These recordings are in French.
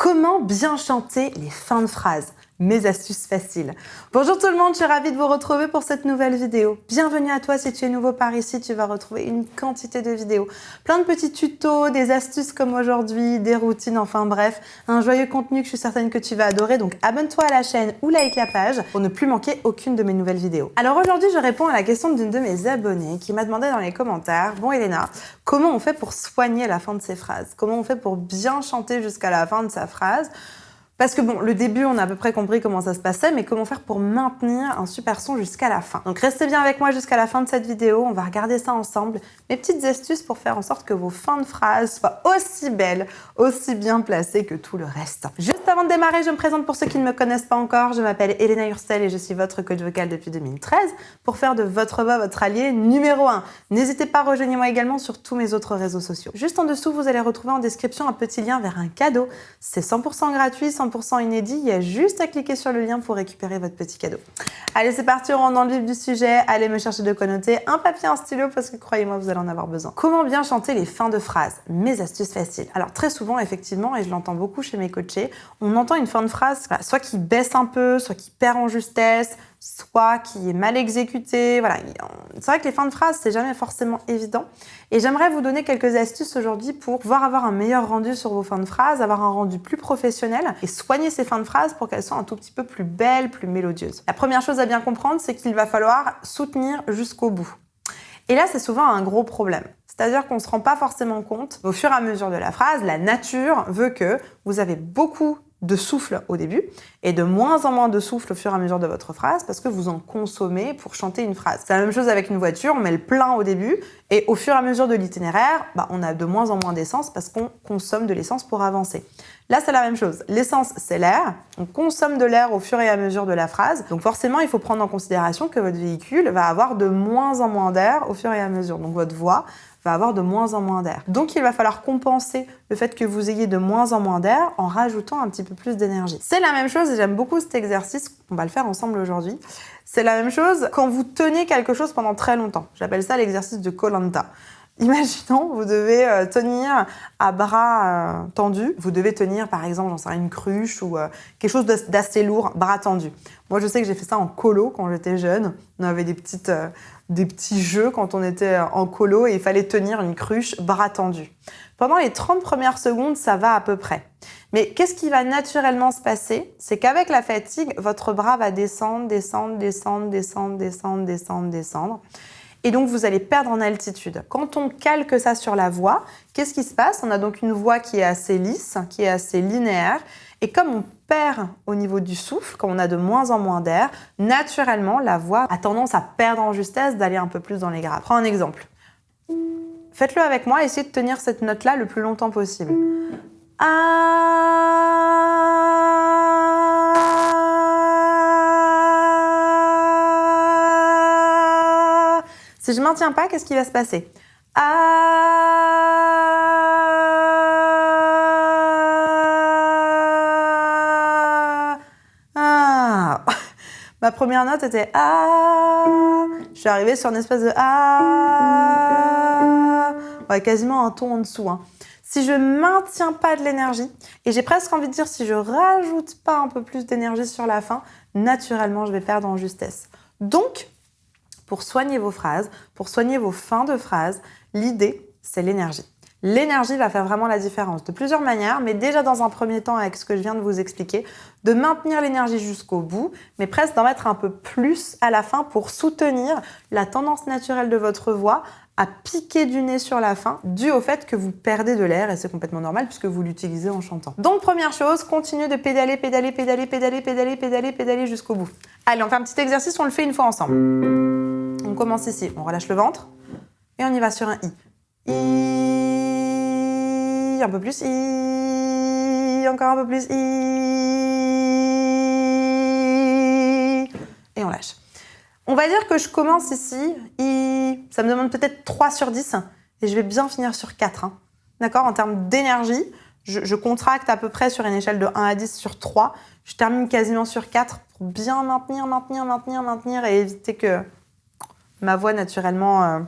Comment bien chanter les fins de phrases? Mes astuces faciles. Bonjour tout le monde, je suis ravie de vous retrouver pour cette nouvelle vidéo. Bienvenue à toi si tu es nouveau par ici, tu vas retrouver une quantité de vidéos. Plein de petits tutos, des astuces comme aujourd'hui, des routines, enfin bref, un joyeux contenu que je suis certaine que tu vas adorer. Donc abonne-toi à la chaîne ou like la page pour ne plus manquer aucune de mes nouvelles vidéos. Alors aujourd'hui, je réponds à la question d'une de mes abonnées qui m'a demandé dans les commentaires, bon Elena, comment on fait pour soigner la fin de ses phrases? Comment on fait pour bien chanter jusqu'à la fin de sa phrase? Parce que bon, le début, on a à peu près compris comment ça se passait, mais comment faire pour maintenir un super son jusqu'à la fin? Donc restez bien avec moi jusqu'à la fin de cette vidéo, on va regarder ça ensemble. Mes petites astuces pour faire en sorte que vos fins de phrases soient aussi belles, aussi bien placées que tout le reste. Juste avant de démarrer, je me présente pour ceux qui ne me connaissent pas encore. Je m'appelle Elena Hurstel et je suis votre coach vocal depuis 2013 pour faire de votre voix votre allié numéro 1. N'hésitez pas, rejoignez-moi également sur tous mes autres réseaux sociaux. Juste en dessous, vous allez retrouver en description un petit lien vers un cadeau. C'est 100% gratuit, 100% inédit. Il y a juste à cliquer sur le lien pour récupérer votre petit cadeau. Allez, c'est parti, on rentre dans le vif du sujet. Allez me chercher de quoi noter, un papier, un stylo, parce que croyez-moi, vous allez en avoir besoin. Comment bien chanter les fins de phrases? Mes astuces faciles. Alors très souvent, effectivement, et je l'entends beaucoup chez mes coachés, on entend une fin de phrase, voilà, soit qui baisse un peu, soit qui perd en justesse, soit qui est mal exécutée. Voilà. C'est vrai que les fins de phrases, c'est jamais forcément évident. Et j'aimerais vous donner quelques astuces aujourd'hui pour pouvoir avoir un meilleur rendu sur vos fins de phrases, avoir un rendu plus professionnel et soigner ces fins de phrases pour qu'elles soient un tout petit peu plus belles, plus mélodieuses. La première chose à bien comprendre, c'est qu'il va falloir soutenir jusqu'au bout. Et là, c'est souvent un gros problème. C'est-à-dire qu'on ne se rend pas forcément compte, au fur et à mesure de la phrase, la nature veut que vous avez beaucoup de souffle au début et de moins en moins de souffle au fur et à mesure de votre phrase parce que vous en consommez pour chanter une phrase. C'est la même chose avec une voiture, on met le plein au début et au fur et à mesure de l'itinéraire, on a de moins en moins d'essence parce qu'on consomme de l'essence pour avancer. Là, c'est la même chose. L'essence, c'est l'air. On consomme de l'air au fur et à mesure de la phrase. Donc forcément, il faut prendre en considération que votre véhicule va avoir de moins en moins d'air au fur et à mesure. Donc votre voix va avoir de moins en moins d'air. Donc il va falloir compenser le fait que vous ayez de moins en moins d'air en rajoutant un petit peu plus d'énergie. C'est la même chose, et j'aime beaucoup cet exercice, on va le faire ensemble aujourd'hui. C'est la même chose quand vous tenez quelque chose pendant très longtemps. J'appelle ça l'exercice de Koh-Lanta. Imaginons, vous devez tenir à bras tendus. Vous devez tenir, par exemple, j'en sais rien, une cruche ou quelque chose d'assez lourd, bras tendus. Moi, je sais que j'ai fait ça en colo quand j'étais jeune. On avait des petits jeux quand on était en colo et il fallait tenir une cruche, bras tendus. Pendant les 30 premières secondes, ça va à peu près. Mais qu'est-ce qui va naturellement se passer? C'est qu'avec la fatigue, votre bras va descendre, descendre, descendre, descendre, descendre, descendre, descendre. Et donc, vous allez perdre en altitude. Quand on calque ça sur la voix, qu'est-ce qui se passe? On a donc une voix qui est assez lisse, qui est assez linéaire. Et comme on perd au niveau du souffle, comme on a de moins en moins d'air, naturellement, la voix a tendance à perdre en justesse, d'aller un peu plus dans les graves. Prends un exemple. Faites-le avec moi, essayez de tenir cette note-là le plus longtemps possible. Si je ne maintiens pas, qu'est-ce qui va se passer? Ma première note était Je suis arrivée sur une espèce de ouais, quasiment un ton en dessous. Si je maintiens pas de l'énergie, et j'ai presque envie de dire si je rajoute pas un peu plus d'énergie sur la fin, naturellement je vais perdre en justesse. Donc, pour soigner vos phrases, pour soigner vos fins de phrases, l'idée, c'est l'énergie. L'énergie va faire vraiment la différence de plusieurs manières, mais déjà dans un premier temps avec ce que je viens de vous expliquer, de maintenir l'énergie jusqu'au bout, mais presque d'en mettre un peu plus à la fin pour soutenir la tendance naturelle de votre voix à piquer du nez sur la fin, dû au fait que vous perdez de l'air, et c'est complètement normal puisque vous l'utilisez en chantant. Donc première chose, continuez de pédaler, pédaler, pédaler, pédaler, pédaler, pédaler, pédaler jusqu'au bout. Allez, on fait un petit exercice, on le fait une fois ensemble. On commence ici, on relâche le ventre, et on y va sur un I. I, un peu plus, I, encore un peu plus, I, et on lâche. On va dire que je commence ici, I, ça me demande peut-être 3 sur 10, et je vais bien finir sur 4. D'accord? En termes d'énergie, je contracte à peu près sur une échelle de 1 à 10 sur 3, je termine quasiment sur 4 pour bien maintenir, et éviter que ma voix naturellement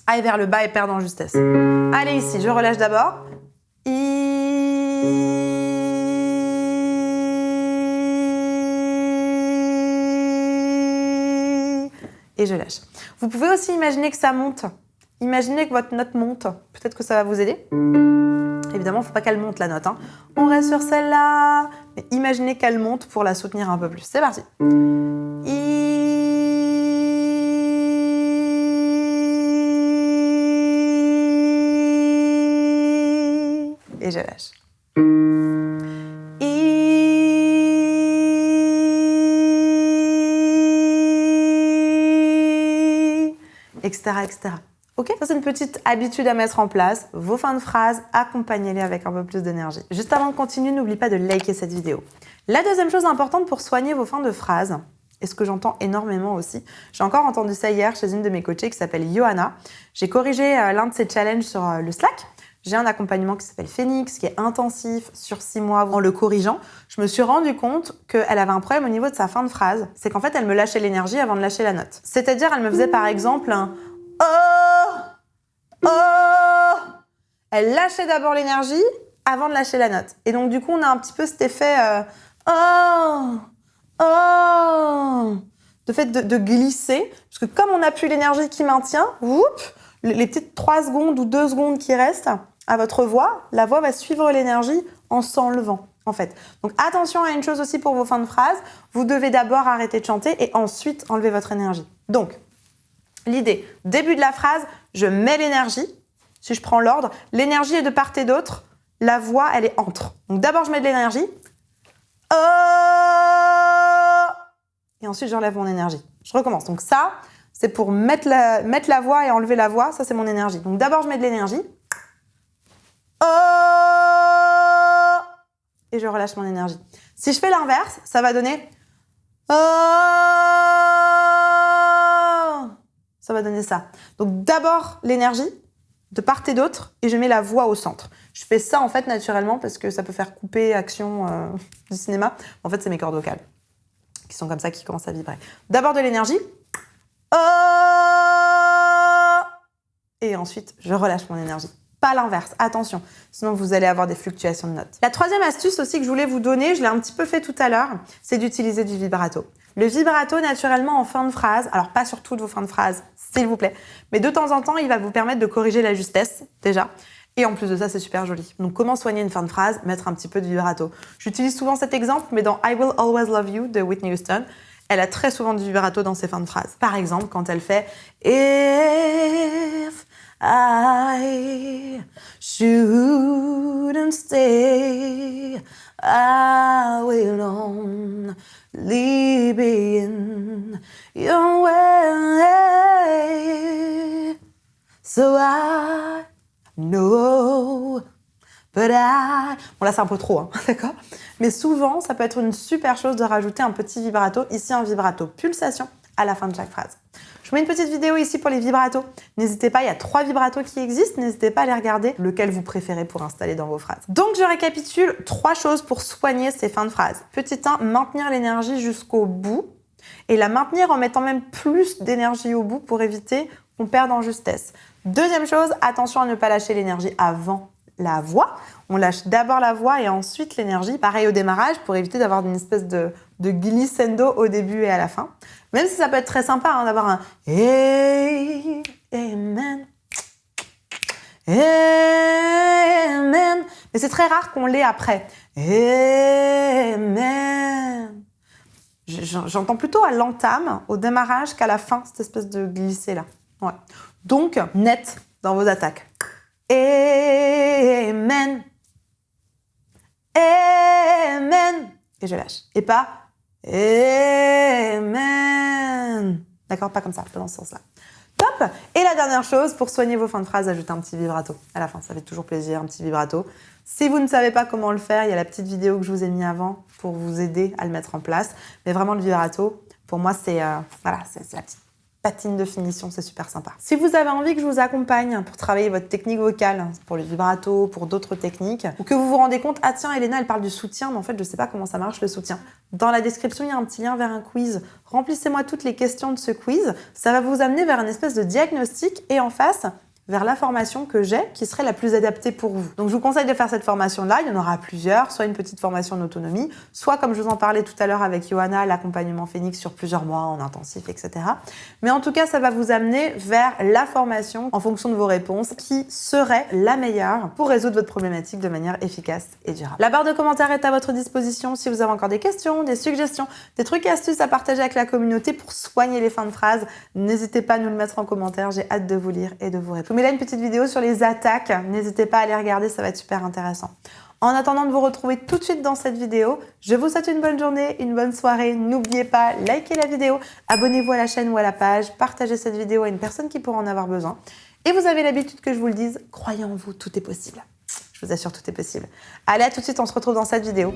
aille vers le bas et perde en justesse. Allez, ici, je relâche d'abord. I, et je lâche. Vous pouvez aussi imaginer que ça monte. Imaginez que votre note monte. Peut-être que ça va vous aider. Évidemment, il ne faut pas qu'elle monte la note. Hein. On reste sur celle-là. Mais imaginez qu'elle monte pour la soutenir un peu plus. C'est parti. Et je lâche. Etc., etc. Ok, ça c'est une petite habitude à mettre en place. Vos fins de phrase, accompagnez-les avec un peu plus d'énergie. Juste avant de continuer, n'oublie pas de liker cette vidéo. La deuxième chose importante pour soigner vos fins de phrase, et ce que j'entends énormément aussi, j'ai encore entendu ça hier chez une de mes coachées qui s'appelle Johanna. J'ai corrigé l'un de ses challenges sur le Slack. J'ai un accompagnement qui s'appelle Phoenix, qui est intensif sur 6 mois. En le corrigeant, je me suis rendu compte qu'elle avait un problème au niveau de sa fin de phrase. C'est qu'en fait, elle me lâchait l'énergie avant de lâcher la note. C'est-à-dire, elle me faisait par exemple un « Oh !» Oh ! Elle lâchait d'abord l'énergie avant de lâcher la note. Et donc, du coup, on a un petit peu cet effet Oh ! Oh ! De fait de glisser. Parce que comme on n'a plus l'énergie qui maintient, les petites 3 secondes ou 2 secondes qui restent à votre voix, la voix va suivre l'énergie en s'enlevant, en fait. Donc, attention à une chose aussi pour vos fins de phrase. Vous devez d'abord arrêter de chanter et ensuite enlever votre énergie. Donc, l'idée, début de la phrase, je mets l'énergie. Si je prends l'ordre, l'énergie est de part et d'autre. La voix, elle est entre. Donc, d'abord, je mets de l'énergie. Et ensuite, j'enlève mon énergie. Je recommence. Donc, ça, c'est pour mettre la voix et enlever la voix. Ça, c'est mon énergie. Donc, d'abord, je mets de l'énergie. Et je relâche mon énergie. Si je fais l'inverse, ça va donner ça va donner ça. Donc, d'abord, l'énergie de part et d'autre et je mets la voix au centre. Je fais ça, en fait, naturellement parce que ça peut faire couper action du cinéma. En fait, c'est mes cordes vocales qui sont comme ça, qui commencent à vibrer. D'abord de l'énergie. Et ensuite, je relâche mon énergie. Pas l'inverse, attention, sinon vous allez avoir des fluctuations de notes. La troisième astuce aussi que je voulais vous donner, je l'ai un petit peu fait tout à l'heure, c'est d'utiliser du vibrato. Le vibrato, naturellement, en fin de phrase, alors pas sur toutes vos fins de phrase, s'il vous plaît, mais de temps en temps, il va vous permettre de corriger la justesse, déjà. Et en plus de ça, c'est super joli. Donc, comment soigner une fin de phrase? Mettre un petit peu de vibrato. J'utilise souvent cet exemple, mais dans I Will Always Love You de Whitney Houston, elle a très souvent du vibrato dans ses fins de phrase. Par exemple, quand elle fait If I shouldn't stay, I will only be in your way. So I know, but I... Bon là c'est un peu trop, hein, d'accord? Mais souvent, ça peut être une super chose de rajouter un petit vibrato. Ici, un vibrato pulsation à la fin de chaque phrase. Je vous mets une petite vidéo ici pour les vibratos. N'hésitez pas, il y a 3 vibratos qui existent. N'hésitez pas à les regarder, lequel vous préférez pour installer dans vos phrases. Donc, je récapitule 3 choses pour soigner ces fins de phrases. Petit 1, maintenir l'énergie jusqu'au bout. Et la maintenir en mettant même plus d'énergie au bout pour éviter qu'on perde en justesse. Deuxième chose, attention à ne pas lâcher l'énergie avant la voix. On lâche d'abord la voix et ensuite l'énergie. Pareil au démarrage pour éviter d'avoir une espèce de glissando au début et à la fin. Même si ça peut être très sympa d'avoir un hey, amen, amen. Mais c'est très rare qu'on l'ait après. Amen. J'entends plutôt à l'entame, au démarrage qu'à la fin, cette espèce de glisser là. Ouais. Donc, net dans vos attaques. Amen. Amen. Et je lâche. Et pas Amen. D'accord? Pas comme ça, pas dans ce sens-là. Top! Et la dernière chose, pour soigner vos fins de phrase, ajoutez un petit vibrato. À la fin, ça fait toujours plaisir, un petit vibrato. Si vous ne savez pas comment le faire, il y a la petite vidéo que je vous ai mis avant pour vous aider à le mettre en place. Mais vraiment, le vibrato, pour moi, c'est voilà, c'est la petite patine de finition, c'est super sympa. Si vous avez envie que je vous accompagne pour travailler votre technique vocale, pour le vibrato, pour d'autres techniques, ou que vous vous rendez compte, ah tiens, Elena, elle parle du soutien, mais en fait, je sais pas comment ça marche le soutien. Dans la description, il y a un petit lien vers un quiz. Remplissez-moi toutes les questions de ce quiz. Ça va vous amener vers une espèce de diagnostic et en face, vers la formation que j'ai qui serait la plus adaptée pour vous. Donc je vous conseille de faire cette formation-là, il y en aura plusieurs, soit une petite formation en autonomie, soit comme je vous en parlais tout à l'heure avec Johanna, l'accompagnement Phoenix sur plusieurs mois en intensif, etc. Mais en tout cas, ça va vous amener vers la formation en fonction de vos réponses qui serait la meilleure pour résoudre votre problématique de manière efficace et durable. La barre de commentaires est à votre disposition si vous avez encore des questions, des suggestions, des trucs et astuces à partager avec la communauté pour soigner les fins de phrases. N'hésitez pas à nous le mettre en commentaire, j'ai hâte de vous lire et de vous répondre. Je vous mets là une petite vidéo sur les attaques, n'hésitez pas à les regarder, ça va être super intéressant. En attendant de vous retrouver tout de suite dans cette vidéo, je vous souhaite une bonne journée, une bonne soirée. N'oubliez pas, likez la vidéo, abonnez-vous à la chaîne ou à la page, partagez cette vidéo à une personne qui pourra en avoir besoin. Et vous avez l'habitude que je vous le dise, croyez en vous, tout est possible. Je vous assure, tout est possible. Allez, à tout de suite, on se retrouve dans cette vidéo.